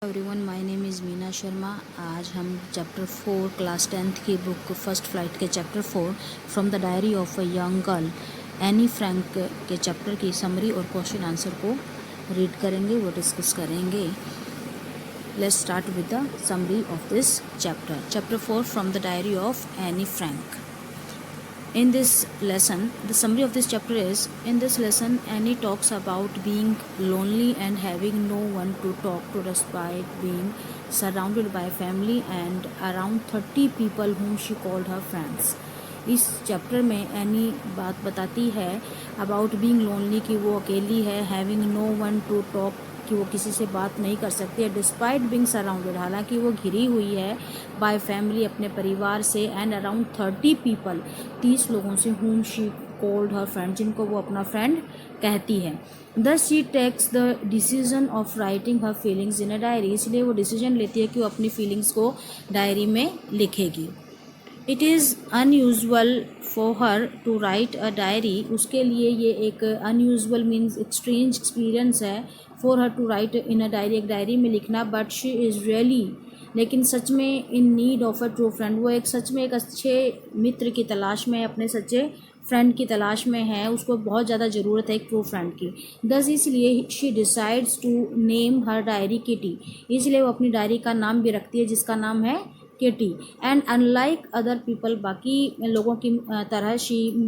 Everyone, my name is Meena Sharma. आज हम chapter 4 class 10th की बुक फर्स्ट फ्लाइट के chapter 4 from the diary of a young girl any Frank के chapter की summary और question answer को रीड करेंगे, वो डिस्कस करेंगे। Let's start with the summary of this chapter 4 from the diary of Anne Frank. In this lesson, the summary of this chapter is, in this lesson, Annie talks about being lonely and having no one to talk to despite being surrounded by family and around 30 people whom she called her friends. इस chapter में any बात बताती है about being lonely, कि वो अकेली है, having no one to talk, कि वो किसी से बात नहीं कर सकती है, डिस्पाइट बिंग सराउंडेड, हालांकि वो घिरी हुई है, बाय फैमिली, अपने परिवार से, एंड अराउंड 30 पीपल, 30 लोगों से, whom she called her friend, जिनको वो अपना फ्रेंड कहती है। Thus she takes the decision of writing her feelings in a diary, इसलिए वो डिसीजन लेती है कि वो अपनी फीलिंग्स को डायरी में लिखेगी। It is unusual for her to write a diary, उसके लिए ये एक अनयूजल मीन्स एक्सट्रेंज एक्सपीरियंस है, for her to write in a diary, एक डायरी में लिखना, बट शी इज़ रियली, लेकिन सच में, in need of a true friend, वो एक सच में एक अच्छे मित्र की तलाश में, अपने सच्चे फ्रेंड की तलाश में है, उसको बहुत ज़्यादा ज़रूरत है एक ट्रू फ्रेंड की। दस इसलिए she decides to name her diary Kitty, इसलिए वो अपनी डायरी का नाम भी रखती है जिसका नाम है Kitty. And unlike other people, बाकी लोगों की तरह,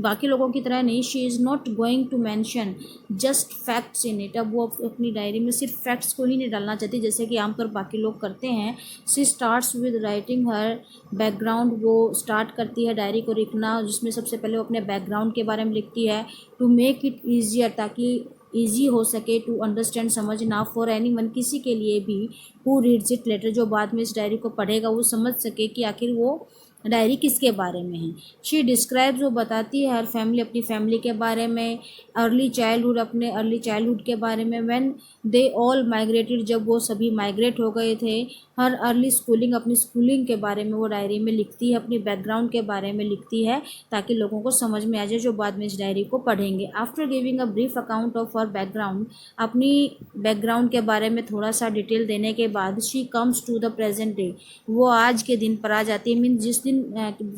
बाकी लोगों की तरह नहीं, she is not going to mention just facts in it, अब वो अपनी डायरी में सिर्फ फैक्ट्स को ही नहीं डालना चाहती जैसे कि आमतौर बाकी लोग करते हैं। She starts with writing her background, वो स्टार्ट करती है डायरी को लिखना, जिसमें सबसे पहले वो अपने बैकग्राउंड के बारे में लिखती है, टू मेक इट ईजियर, ताकि ईजी हो सके, टू अंडरस्टैंड, समझना, फॉर एनी वन, किसी के लिए भी, हु रीड्स इट लेटर, जो बाद में इस डायरी को पढ़ेगा वो समझ सके कि आखिर वो डायरी किसके बारे में है। शी डिस्क्राइब्स, वो बताती है हर फैमिली, अपनी फैमिली के बारे में, अर्ली चाइल्डहुड, अपने अर्ली चाइल्डहुड के बारे में, व्हेन दे ऑल माइग्रेटेड, जब वो सभी माइग्रेट हो गए थे, हर अर्ली स्कूलिंग, अपनी स्कूलिंग के बारे में वो डायरी में लिखती है, अपनी बैकग्राउंड के बारे में लिखती है, ताकि लोगों को समझ में आ जाए जो बाद में इस डायरी को पढ़ेंगे। After giving a brief account of her background, अपनी बैकग्राउंड के बारे में थोड़ा सा डिटेल देने के बाद, she comes to the present day, वो आज के दिन पर आ जाती है, मीन जिस दिन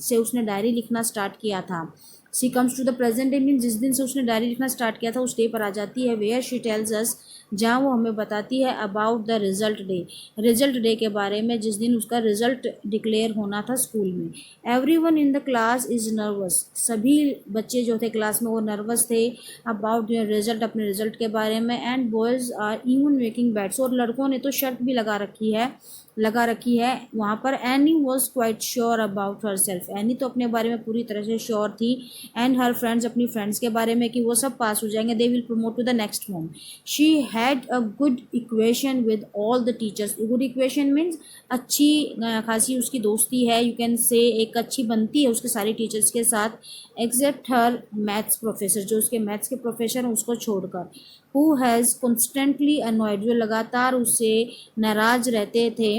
से उसने डायरी लिखना स्टार्ट किया था। She comes to the present day mean जिस दिन से उसने डायरी लिखना स्टार्ट किया था उस डे पर आ जाती है। वेयर शी टेल्स अस, जहाँ वो हमें बताती है about the result day, result day के बारे में, जिस दिन उसका रिजल्ट डिक्लेयर होना था स्कूल में। Everyone in the class is nervous, सभी बच्चे जो थे क्लास में वो नर्वस थे अबाउट देयर रिजल्ट, अपने रिजल्ट के बारे में। And boys are even making bets, और लड़कों ने तो शर्त भी लगा रखी है वहाँ पर। Annie was quite sure about herself, Annie तो अपने बारे में पूरी तरह से श्योर थी, एंड हर फ्रेंड्स, अपनी फ्रेंड्स के बारे में, कि वो सब पास हो जाएंगे, they will promote to the next form. She had a good equation with all the teachers, good equation means अच्छी खासी उसकी दोस्ती है, यू कैन से, एक अच्छी बनती है उसके सारे टीचर्स के साथ, एक्सेप्ट हर मैथ्स प्रोफेसर, जो उसके मैथ्स के प्रोफेसर हैं उसको छोड़कर। हु हैज़ कॉन्स्टेंटली अनॉयड, जो लगातार उससे नाराज रहते थे,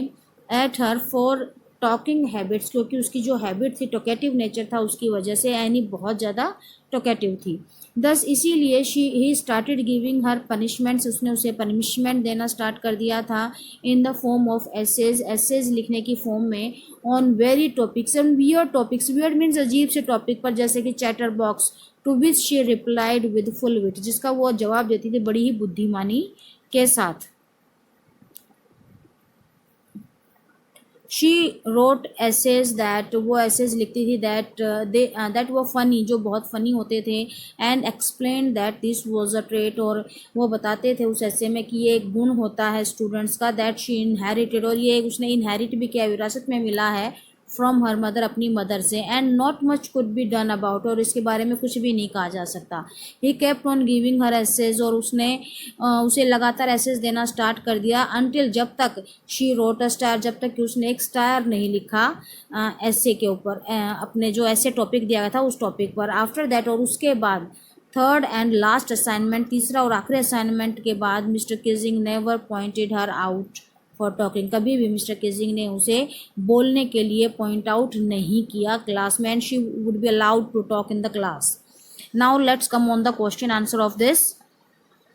at her for talking habits, क्योंकि उसकी जो हैबिट थी, टॉकेटिव नेचर था, उसकी वजह से एनी बहुत ज़्यादा टॉकेटिव थी। दस इसीलिए ही स्टार्टेड गिविंग हर पनिशमेंट्स, उसने उसे पनिशमेंट देना स्टार्ट कर दिया था, in the form of essays लिखने की फॉर्म में, on very topics and weird topics, weird means अजीब से टॉपिक पर, जैसे कि chatterbox, to which she replied with full wit, जिसका वो जवाब देती थी बड़ी ही बुद्धिमानी के साथ। शी रोट एसेज दैट, वो एसेज लिखती थी, दैट वो फ़नी, जो बहुत फ़नी होते थे, and explain that this was a trait, और वो बताते थे उस एसे में कि ये एक गुण होता है स्टूडेंट्स का, दैट शी इनहेरिटेड, और ये उसने इनहेरिट भी किया, विरासत में मिला है, फ्रॉम हर मदर, अपनी मदर से, and not much could be done about, और इसके बारे में कुछ भी नहीं कहा जा सकता। He kept on giving her essays, और उसने उसे लगातार एसेज देना स्टार्ट कर दिया, अनटिल, जब तक, शी रोट अ स्टार, जब तक कि उसने एक स्टार नहीं लिखा एसे के ऊपर, अपने जो ऐसे टॉपिक दिया गया था उस टॉपिक पर। आफ्टर दैट, और उसके बाद, थर्ड एंड लास्ट असाइनमेंट, तीसरा और आखिरी असाइनमेंट के बाद, mister किजिंग never pointed her out for talking, कभी भी मिस्टर किजिंग ने उसे बोलने के लिए पॉइंट आउट नहीं किया क्लास में, and she would be allowed to talk in the class. Now let's come on the question answer of this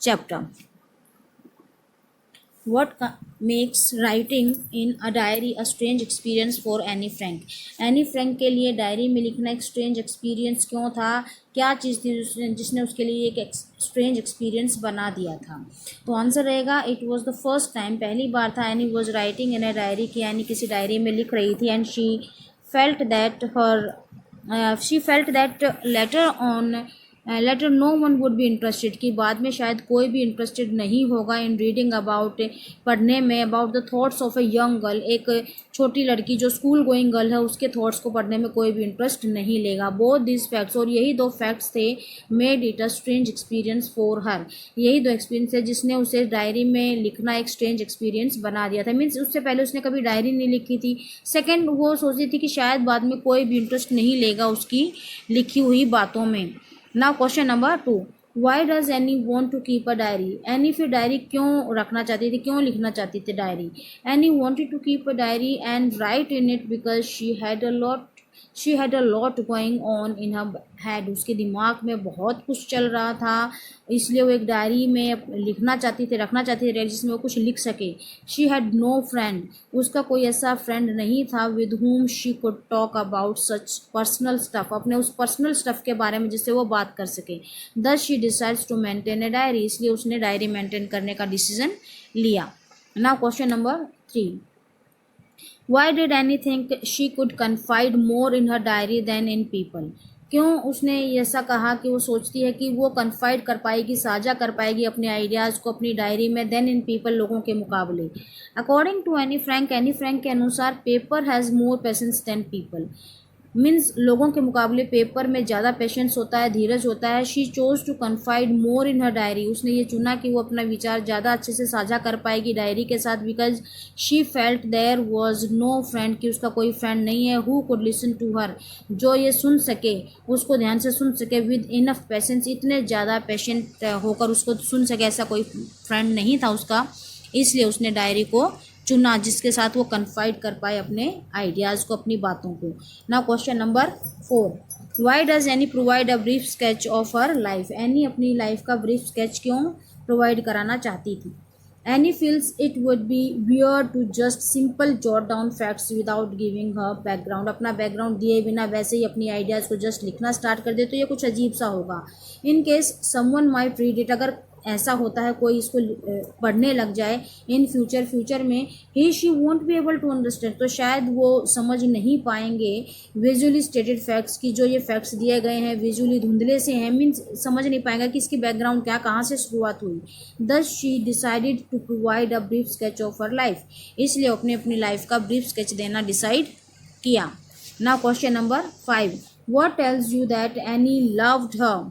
chapter. What makes writing in a diary a strange experience for Annie Frank? Any Frank के लिए diary में लिखना एक strange experience क्यों था? क्या चीज़ थी जिसने उसके लिए एक स्ट्रेंज एक्सपीरियंस बना दिया था? तो आंसर रहेगा it was the first time, पहली बार था Anne was writing in a diary कि एनी किसी डायरी में लिख रही थी, and felt that her she felt that later no one would be interested कि बाद में शायद कोई भी इंटरेस्टेड नहीं होगा इन रीडिंग अबाउट, पढ़ने में, about the thoughts of a young girl, एक छोटी लड़की जो स्कूल गोइंग गर्ल है उसके थॉट्स को पढ़ने में कोई भी इंटरेस्ट नहीं लेगा। बोथ दिस फैक्ट्स, और यही दो फैक्ट्स थे, made it a strange experience for her, यही दो एक्सपीरियंस है जिसने उसे डायरी में लिखना एक स्ट्रेंज एक्सपीरियंस बना दिया था। मीन्स उससे पहले उसने कभी डायरी नहीं लिखी थी। सेकेंड, वो सोचती थी कि शायद बाद में कोई भी इंटरेस्ट नहीं लेगा उसकी लिखी हुई बातों में। Now question number 2, why does Anne want to keep a diary? Anne फिर डायरी क्यों रखना चाहती थी, क्यों लिखना चाहती थी diary? Anne wanted to keep a diary and write in it because she had a lot going on in her head, उसके दिमाग में बहुत कुछ चल रहा था, इसलिए वो एक डायरी में लिखना चाहती थी, रखना चाहती थी जिसमें वो कुछ लिख सके। शी हैड नो फ्रेंड, उसका कोई ऐसा फ्रेंड नहीं था with whom she could talk about such personal stuff, अपने उस पर्सनल स्टफ के बारे में जिससे वो बात कर सके। Thus she decides to maintain a diary, इसलिए उसने डायरी मेंटेन करने का डिसीजन लिया। Now question number 3, why did Anne think she could confide more in her diary than in people? क्यों उसने ऐसा कहा कि वो सोचती है कि वो कन्फाइड कर पाएगी, साझा कर पाएगी अपने आइडियाज़ को अपनी डायरी में, देन इन पीपल, लोगों के मुकाबले? अकॉर्डिंग टू एनी फ्रैंक के अनुसार paper has more patience than people, means लोगों के मुकाबले पेपर में ज़्यादा पेशेंस होता है, धीरज होता है। She chose to confide more in her diary, उसने ये चुना कि वो अपना विचार ज़्यादा अच्छे से साझा कर पाएगी डायरी के साथ, because she felt there was no friend, कि उसका कोई फ्रेंड नहीं है, who could listen to her, जो ये सुन सके, उसको ध्यान से सुन सके, विद इनफ पेशेंस, इतने ज़्यादा पेशेंट होकर उसको सुन सके, ऐसा कोई फ्रेंड नहीं था उसका, इसलिए उसने डायरी को चुना जिसके साथ वो कन्फाइड कर पाए अपने आइडियाज़ को, अपनी बातों को। Now question number 4, why does Anne provide a brief sketch of her life? Anne अपनी लाइफ का ब्रीफ स्केच क्यों प्रोवाइड कराना चाहती थी? Any feels it would be weird to just simple jot down facts without giving her background, अपना background दिए बिना वैसे ही अपनी आइडियाज़ को जस्ट लिखना स्टार्ट कर दे तो ये कुछ अजीब सा होगा। इन case someone might read it, अगर ऐसा होता है कोई इसको पढ़ने लग जाए इन फ्यूचर में, ही she won't be able to understand, तो शायद वो समझ नहीं पाएंगे विजुअली स्टेटेड फैक्ट्स की, जो ये फैक्ट्स दिए गए हैं विजुअली धुंधले से हैं, मीन्स समझ नहीं पाएंगे कि इसकी बैकग्राउंड क्या, कहाँ से शुरुआत हुई। Thus she decided to provide a brief sketch of her life, इसलिए अपने अपनी लाइफ का ब्रीफ स्केच देना डिसाइड किया। Now question number 5, what tells you that Anne loved her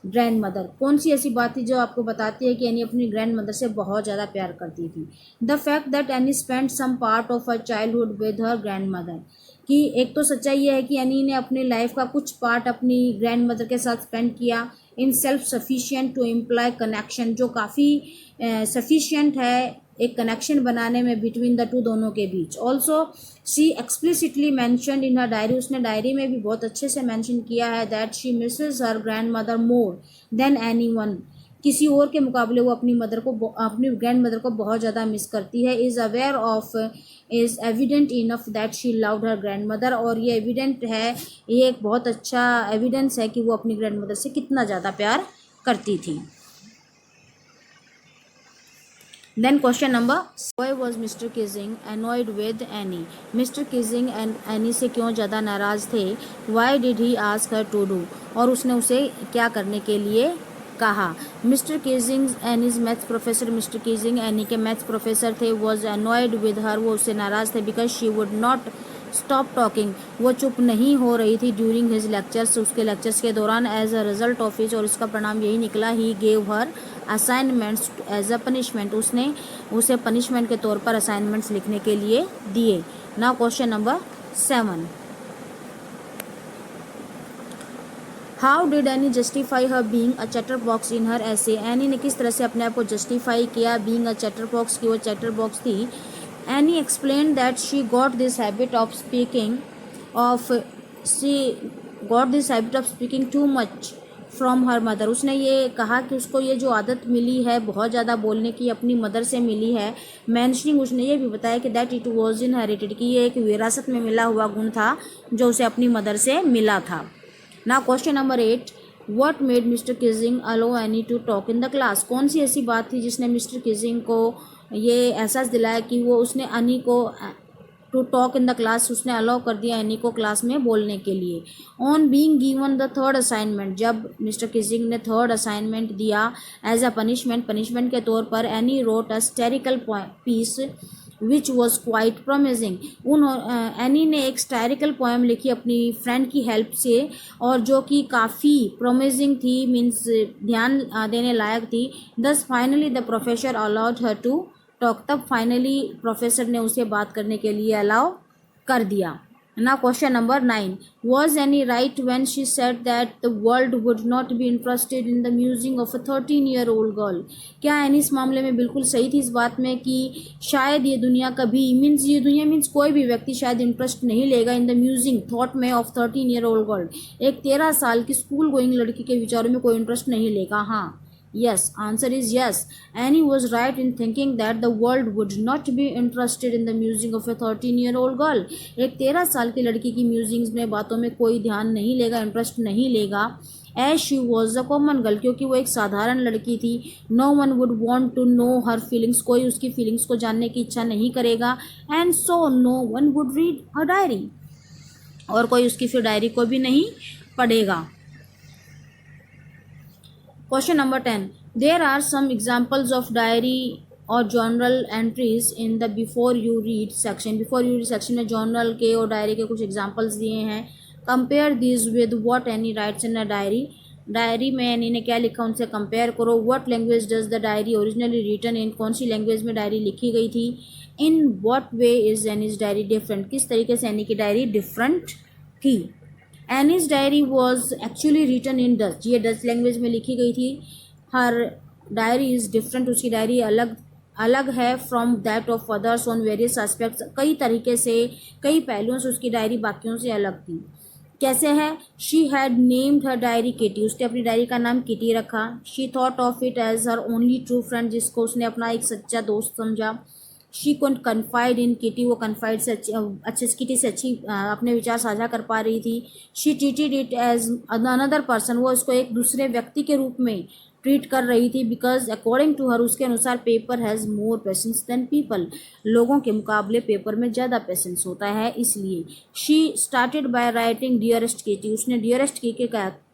grandmother? कौन सी ऐसी बात थी जो आपको बताती है कि एनी अपनी ग्रैंड मदर से बहुत ज़्यादा प्यार करती थी? The fact that Anne spend some part of her childhood with her grandmother, कि एक तो सच्चाई ये है कि एनी ने अपनी लाइफ का कुछ पार्ट अपनी ग्रैंड मदर के साथ स्पेंड किया। In self sufficient to imply connection, जो काफ़ी सफिशिएंट है एक कनेक्शन बनाने में बिटवीन द टू, दोनों के बीच। Also she explicitly mentioned in her diary, उसने डायरी में भी बहुत अच्छे से मैंशन किया है that she misses her grandmother more than anyone, किसी और के मुकाबले वो अपनी ग्रैंड मदर को बहुत ज़्यादा मिस करती है। Is aware of, is evident enough that she loved her grand mother, और ये एविडेंट है, ये एक बहुत अच्छा एविडेंस है कि वो अपनी ग्रैंड मदर से कितना ज़्यादा प्यार करती थी। Then question number, why was Mr. Kissing annoyed with Annie? Mr. Kissing Annie से क्यों ज़्यादा नाराज़ थे? Why did he ask her to do? और उसने उसे क्या करने के लिए कहा? Mr. Kissing Annie's maths professor, mister किजिंग any के मैथ्स प्रोफेसर थे। was annoyed with her, वो उससे नाराज़ थे, because she would not stop talking, वो चुप नहीं हो रही थी ड्यूरिंग हिज लेक्चर्स, उसके लेक्चर्स के दौरान। As a result of his, और इसका परिणाम यही निकला, he gave her assignments as a punishment, उसने उसे पनिशमेंट के तौर पर असाइनमेंट्स लिखने के लिए दिए। Now question number 7, how did Annie justify her being a chatterbox in her essay? Annie ने किस तरह से अपने आप को जस्टिफाई किया बीइंग अ चैटर बॉक्स, की वो चैटर बॉक्स थी। Annie explained that she got this habit of speaking too much from her mother. उसने ये कहा कि उसको ये जो आदत मिली है बहुत ज़्यादा बोलने की अपनी मदर से मिली है। मैंशनिंग उसने ये भी बताया कि दैट इट वॉज इनहेरिटेड, कि ये एक विरासत में मिला हुआ गुण था जो उसे अपनी मदर से मिला था। Now question number 8, what made mister Keesing allow Anne to talk in the class. कौन सी ऐसी बात थी जिसने मिस्टर किजिंग को ये एहसास दिलाया कि वो उसने अनी को to talk in the class, उसने अलाउ कर दिया एनी को क्लास में बोलने के लिए। On being given the third assignment, जब मिस्टर किजिंग ने थर्ड असाइनमेंट दिया एज अ पनिशमेंट के तौर पर, Annie wrote a satirical piece which was quite promising. Annie ने एक स्टैरिकल पोएम लिखी अपनी फ्रेंड की हेल्प से और जो कि काफ़ी प्रोमिजिंग थी, मीन्स ध्यान देने लायक थी। Thus finally the professor allowed her to talk, तब फाइनली प्रोफेसर ने उसे बात करने के लिए अलाउ कर दिया। Now question number 9, was Annie right when she said that the world would not be interested in the musing of a 13-year-old girl? क्या एनी इस मामले में बिल्कुल सही थी इस बात में कि शायद ये दुनिया कभी ये दुनिया मीन्स कोई भी व्यक्ति शायद इंटरेस्ट नहीं लेगा इन द म्यूजिंग थॉट में ऑफ 13-year-old गर्ल, एक 13 साल की स्कूल गोइंग लड़की के विचारों में कोई इंटरेस्ट नहीं लेगा। हाँ, yes, answer is yes. Annie was right in thinking that the world would not be interested in the musing of a 13-year-old girl. एक 13 साल की लड़की की म्यूजिंग्स में बातों में कोई ध्यान नहीं लेगा, इंटरेस्ट नहीं लेगा। As she was a common girl, क्योंकि वो एक साधारण लड़की थी। No one would want to know her feelings, कोई उसकी फीलिंग्स को जानने की इच्छा नहीं करेगा। And so no one would read her diary, और कोई उसकी फिर डायरी को भी नहीं पढ़ेगा। Question number 10. There are some examples of diary or journal entries in the before you read section. Before you read section में journal के और डायरी के कुछ examples दिए हैं। Compare these with what Annie writes in a diary. Diary में any ने क्या लिखा उनसे कंपेयर करो। What language does the diary originally written in? कौन सी लैंग्वेज में डायरी लिखी गई थी। In what way is Annie's diary different? किस तरीके से एनी की डायरी डिफरेंट थी। Anne's diary was actually written in Dutch, ये डच लैंग्वेज में लिखी गई थी। हर डायरी इज़ डिफरेंट, उसकी डायरी अलग है from that of others on various aspects, कई तरीके से कई पहलुओं से उसकी डायरी बाकियों से अलग थी। कैसे है। She had named her diary Kitty, उसने अपनी डायरी का नाम किटी रखा। She thought of it as her only true friend, जिसको उसने अपना एक सच्चा दोस्त समझा। She could confide in Kitty, वो कन्फाइड से अच्छे से किटी से अपने विचार साझा कर पा रही थी। She treated it as another person, वो इसको एक दूसरे व्यक्ति के रूप में ट्रीट कर रही थी। बिकॉज अकॉर्डिंग टू हर, उसके अनुसार paper has more patience than people, लोगों के मुकाबले पेपर में ज़्यादा पेशेंस होता है इसलिए। She started by writing dearest kitty, उसने डियरेस्ट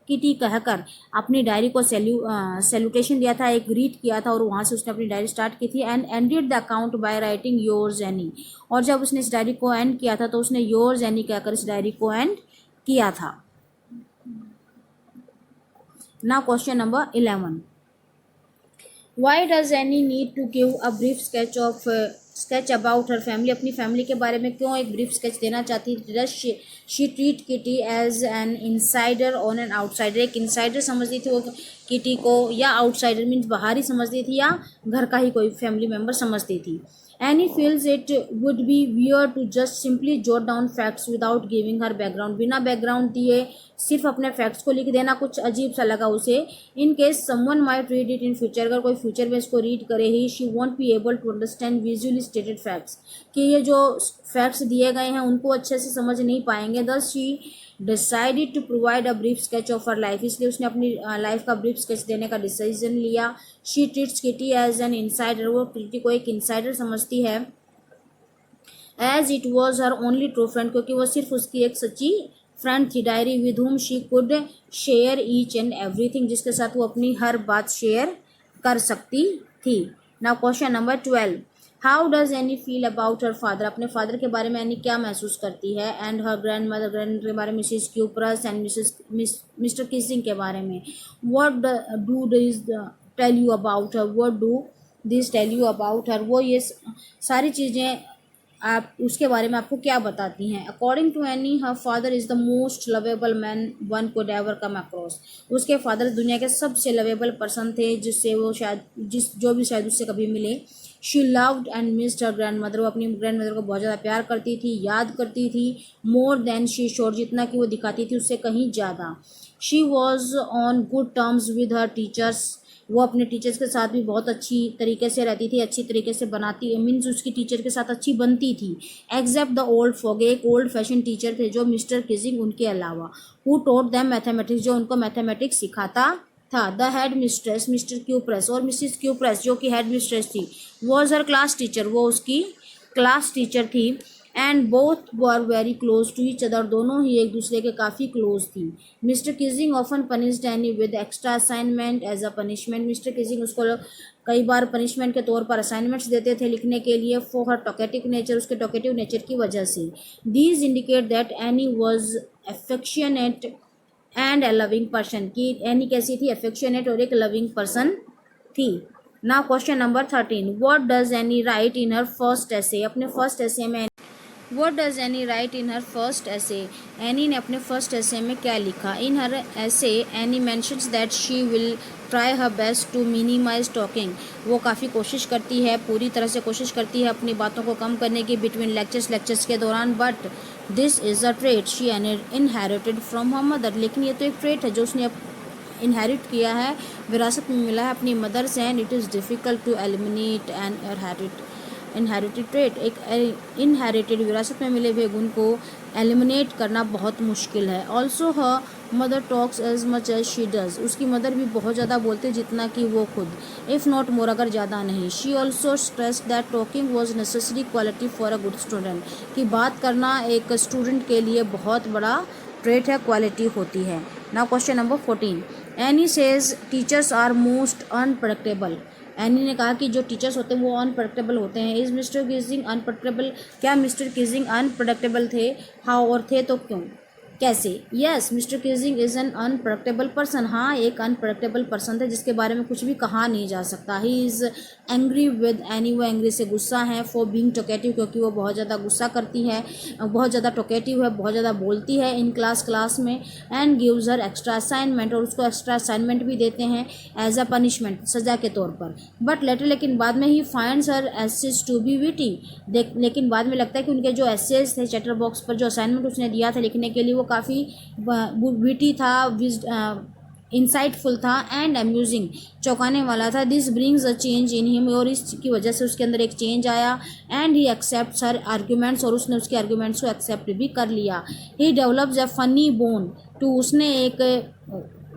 किटी कहकर अपनी डायरी को सैल्यूटेशन दिया था, एक ग्रीट किया था और वहाँ से उसने अपनी डायरी स्टार्ट की थी। And ended the account by writing yours any, और जब उसने इस डायरी को एंड किया था तो उसने योर्स एनी कहकर इस डायरी को एंड किया था। Now question number 11, why does Anne need to give a brief sketch about her family, अपनी फैमिली के बारे में क्यों एक ब्रीफ स्केच देना चाहती थी। Does she treat Kitty as an insider on an outsider, एक इनसाइडर समझती थी वो किटी को, या आउटसाइडर मीन्स बाहरी समझती थी, या घर का ही कोई फैमिली मेम्बर समझती थी। Any feels it would be weird to just simply jot down facts without giving her background, बिना बैकग्राउंड दिए सिर्फ अपने फैक्ट्स को लिख देना कुछ अजीब सा लगा उसे। In case someone might read it in future, अगर कोई फ्यूचर में इसको रीड करे ही, she won't be able to understand visually stated facts, कि ये जो फैक्ट्स दिए गए हैं उनको अच्छे से समझ नहीं पाएंगे। Thus she decided to provide a brief sketch of her life, इसलिए उसने अपनी लाइफ का ब्रीफ स्केच देने का डिसीजन लिया। She treats Kitty as an insider, वो किटी को एक इनसाइडर समझती है। As it was her only true friend, क्योंकि वो सिर्फ उसकी एक सच्ची फ्रेंड थी। Diary with whom she could share each and everything, जिसके साथ वो अपनी हर बात शेयर कर सकती थी। Now question number 12, how does any feel about her father, अपने फादर के बारे में एनी क्या महसूस करती है। एंड हर ग्रैंड मदर के बारे में Mrs Kuperus and mister Keesing के बारे में। What do this tell you about her, what do this tell you about her, वो ये सारी चीज़ें आप उसके बारे में आपको क्या बताती हैं। According to Anne her father is the most lovable man one could ever come across, उसके फादर दुनिया के सबसे लवेबल पर्सन थे जिससे वो शायद जो भी शायद उससे कभी मिले। She loved and missed her grand mother, वो अपनी ग्रैंड मदर को बहुत ज़्यादा प्यार करती थी, याद करती थी। मोर देन शी शोड, जितना कि वो दिखाती थी उससे कहीं ज़्यादा। She was on good terms with her teachers, वो अपने टीचर्स के साथ भी बहुत अच्छी तरीके से रहती थी, अच्छी तरीके से बनाती मीन्स उसकी टीचर के साथ अच्छी बनती थी। एक्सेप्ट द ओल्ड फॉग, एक ओल्ड फैशन टीचर थे जो मिस्टर किजिंग उनके अलावा, हु टोट दैम मैथमेटिक्स, जो उनको मैथमेटिक्स सिखाता था। The head mistress mister Kuperus, और मिसिस क्यूप्रेस जो कि हेड मिस्ट्रेस थी, वॉज हर क्लास टीचर, वो उसकी क्लास टीचर थी। And both were very close to each other, दोनों ही एक दूसरे के काफ़ी क्लोज थी। Mister Keesing often punished Anne with extra assignment as a punishment, mister Keesing उसको कई बार पनिशमेंट के तौर पर असाइनमेंट्स देते थे लिखने के लिए, फॉर हर टॉकेटिव नेचर, उसके टॉकेटिव नेचर की वजह से। These indicate that Annie was affectionate and a loving person, कि एनी कैसी थी, अफेक्शनेट और एक लविंग पर्सन थी। Now question number 13, what does Annie write in her first essay, अपने फर्स्ट एसे में What does Annie write in her first essay? Annie ने अपने फर्स्ट essay में क्या लिखा? In her essay, Annie mentions that she will try her best to minimize talking. वो काफ़ी कोशिश करती है, पूरी तरह से कोशिश करती है अपनी बातों को कम करने की between lectures के दौरान, but this is a trait she inherited from her mother. लेकिन ये तो एक trait है जो उसने इनहेरिट किया है, विरासत में मिला है अपनी मदर से, and it is difficult to eliminate and inherited trait, एक इनहेरिटेड विरासत में मिले हुए गुण को एलिमिनेट करना बहुत मुश्किल है। Also her mother talks as much as she does, उसकी मदर भी बहुत ज़्यादा बोलते जितना कि वो खुद, इफ़ नॉट मोर, अगर ज़्यादा नहीं। She also stress that talking was necessary quality for a good student, कि बात करना एक स्टूडेंट के लिए बहुत बड़ा ट्रेट है, क्वालिटी होती है। Now question number 14, Anne says teachers are most unpredictable, Anne ने कहा कि जो टीचर्स होते हैं वो अनप्रडिक्टेबल होते हैं। इज़ मिस्टर किजिंग अनप्रडिक्टेबल, क्या मिस्टर किजिंग अनप्रडिक्टेबल थे? हाउ, और थे तो क्यों, कैसे? Yes, mister किजिंग is an unpredictable person, हाँ एक अनप्रडिक्टेबल पर्सन थे जिसके बारे में कुछ भी कहा नहीं जा सकता। He is angry with any, वो एंग्री से गुस्सा है, फॉर बीइंग टॉकेटिव, क्योंकि वो बहुत ज़्यादा गुस्सा करती है, बहुत ज़्यादा टॉकेटिव है, बहुत ज़्यादा बोलती है इन क्लास में। And gives her extra assignment, और उसको एक्स्ट्रा असाइनमेंट भी देते हैं एज अ पनिशमेंट, सज़ा के तौर पर। बट लेटर, लेकिन बाद में he finds her essays to be witty, लेकिन बाद में लगता है कि उनके जो एसेज थे चैटर बॉक्स पर, जो असाइनमेंट उसने दिया था लिखने के लिए, वो काफ़ी विटी था, इंसाइटफुल था, एंड अम्यूजिंग, चौंकाने वाला था। This brings a change in him, और इसकी वजह से उसके अंदर एक चेंज आया। And he accepts her arguments, और उसने उसके आर्ग्यूमेंट्स को एक्सेप्ट भी कर लिया। He develops a funny bone too, उसने एक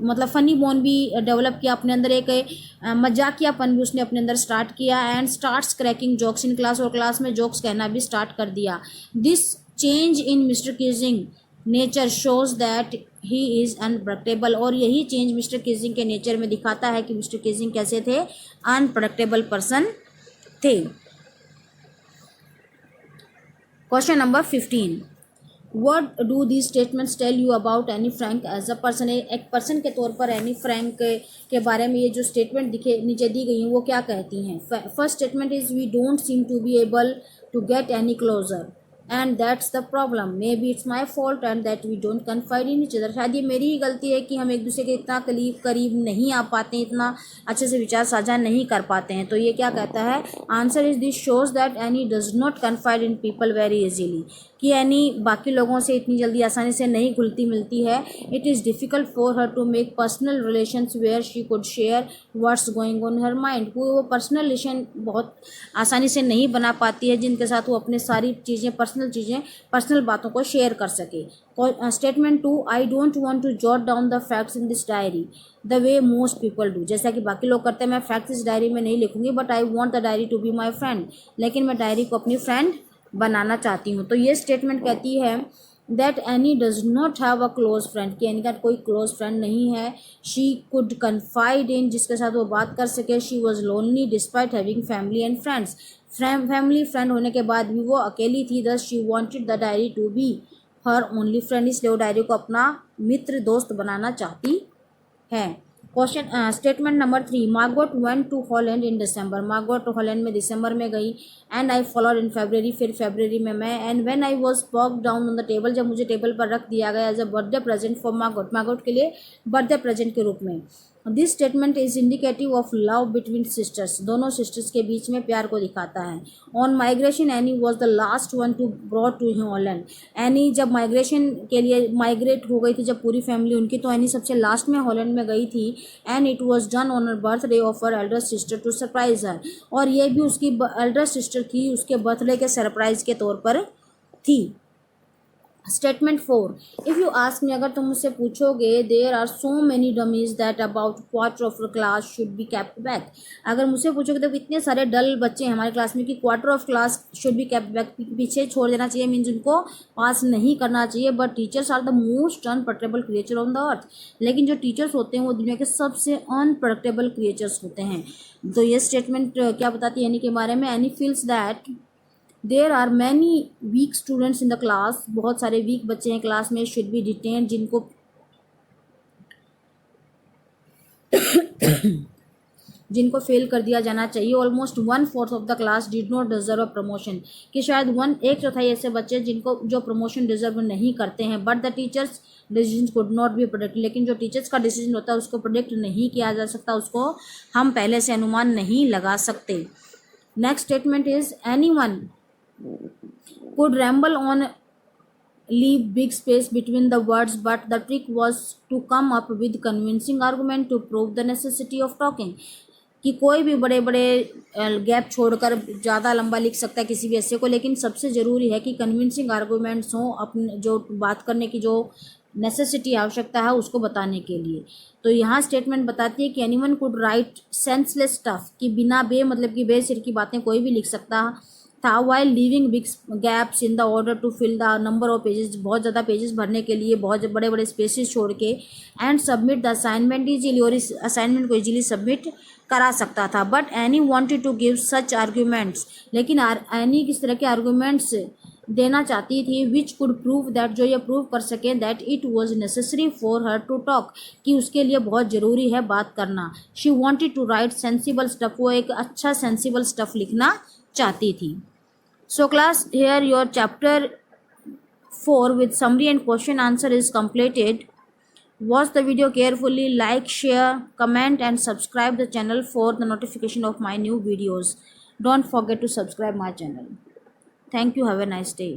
मतलब फ़नी बोन भी डेवलप किया अपने अंदर, एक मजाकियापन भी उसने अपने अंदर स्टार्ट किया। And starts cracking jokes in class, और क्लास में जोक्स कहना भी स्टार्ट कर दिया। This change in mister किजिंग nature shows that he is unpredictable, और यही चेंज मिस्टर किजिंग के नेचर में दिखाता है कि मिस्टर किजिंग कैसे थे, अनप्रडिक्टेबल पर्सन थे। Question number 15, What do these statements tell you about Annie Frank as a person? एक पर्सन के तौर पर एनी फ्रैंक के बारे में ये जो स्टेटमेंट दिखे नीचे दी गई हैं वो क्या कहती हैं? First statement is we don't seem to be able to get any closer and that's the problem, maybe it's my fault and that we don't confide in each other, शायद ये मेरी ही गलती है कि हम एक दूसरे के इतना करीब नहीं आ पाते हैं, इतना अच्छे से विचार साझा नहीं कर पाते हैं। तो ये क्या कहता है? Answer is this shows that any does not confide in people very easily, कि एनी बाकी लोगों से इतनी जल्दी आसानी से नहीं घुलती मिलती है। It is difficult for her to make personal relations where she could share what's going on her mind, वो पर्सनल रिलेशन बहुत आसानी से नहीं बना पाती है जिनके साथ वो अपने सारी चीज़ें, पर्सनल बातों को शेयर कर सके। Statement 2, I don't want to jot down the facts in this diary the way most people do, जैसा कि बाकी लोग करते हैं, मैं फैक्ट्स इस डायरी में नहीं लिखूंगी, but I want the diary to be my friend, लेकिन मैं डायरी को अपनी फ्रेंड बनाना चाहती हूँ। तो ये स्टेटमेंट कहती है that any does not have a close friend, कि एनी का कोई क्लोज फ्रेंड नहीं है। शी कुड कन्फाइड इन, जिसके साथ वो बात कर सके। She was lonely despite having family and friends, family friend होने के बाद भी वो अकेली थी। Thus she wanted the diary to be her only friend, इसलिए वो डायरी को अपना मित्र दोस्त बनाना चाहती है। Question statement number 3, Margot went to Holland in December, Margot Holland में दिसंबर में गई। एंड आई फॉलोड इन फरवरी, फिर फरवरी में मैं। And when I was poked down on the table, जब मुझे टेबल पर रख दिया गया as a birthday present for Margot, Margot के लिए बर्थडे प्रेजेंट के रूप में। This statement is indicative of love between sisters, दोनों सिस्टर्स के बीच में प्यार को दिखाता है। On migration Annie was the last one to brought to Holland, Annie जब माइग्रेशन के लिए माइग्रेट हो गई थी, जब पूरी फैमिली उनकी, तो एनी सबसे लास्ट में हॉलैंड में गई थी। And it was done on her birthday of her elder sister to surprise her, और ये भी उसकी एल्डर सिस्टर की उसके बर्थडे के सरप्राइज के तौर पर थी। Statement 4, if you ask me, अगर तुम मुझसे पूछोगे, there are so many dummies that about quarter of class should be kept back, अगर मुझसे पूछोगे तो इतने सारे डल बच्चे हैं हमारे क्लास में कि quarter of class should be kept back, पीछे छोड़ देना चाहिए, मीन्स उनको पास नहीं करना चाहिए। But teachers are the most unpredictable creature on the earth, लेकिन जो टीचर्स होते हैं वो दुनिया के सबसे अनप्रडिक्टेबल क्रिएचर्स होते हैं। तो ये स्टेटमेंट क्या बताती है एनी के बारे में? Anne feels that there are many weak students in the class, बहुत सारे वीक बच्चे हैं क्लास में, शुड बी डिटेन, जिनको फेल कर दिया जाना चाहिए। Almost 1/4 of the class did not deserve a promotion, कि शायद 1/4 ऐसे बच्चे जिनको जो प्रमोशन डिजर्व नहीं करते हैं। But the teachers decision could not be predict, लेकिन जो टीचर्स का डिसीजन होता है उसको प्रोडिक्ट नहीं किया जा सकता, उसको हम पहले से अनुमान नहीं लगा सकते। Next statement is any one could ramble on, leave big space between the words, but the trick was to come up with convincing argument to prove the necessity of talking, कि कोई भी बड़े बड़े गैप छोड़कर ज़्यादा लंबा लिख सकता है किसी भी ऐसे को, लेकिन सबसे ज़रूरी है कि कन्विंसिंग आर्गूमेंट्स हों अपने जो बात करने की जो नेसेसिटी आवश्यकता है उसको बताने के लिए। तो यहाँ स्टेटमेंट बताती है कि anyone could write senseless stuff, कि बिना मतलब कि बेसिर की बातें कोई भी लिख सकता था, while leaving big gaps in the order to fill the number of pages, बहुत ज़्यादा पेजेस भरने के लिए बहुत बड़े बड़े स्पेसेस छोड़ के, and submit the assignment easily, और इस असाइनमेंट को इजीली सबमिट करा सकता था। But Anne wanted to give such arguments, लेकिन एनी किस तरह के आर्ग्यूमेंट्स देना चाहती थी विच कुड प्रूव दैट, जो ये प्रूव कर सके that it was necessary for her to talk, कि उसके लिए बहुत ज़रूरी है बात करना। She wanted to write sensible stuff, वो एक अच्छा सेंसिबल स्टफ लिखना चाहती थी। So class, here your chapter 4 with summary and question answer is completed. Watch the video carefully, like, share, comment and subscribe the channel for the notification of my new videos. Don't forget to subscribe my channel. Thank you. Have a nice day.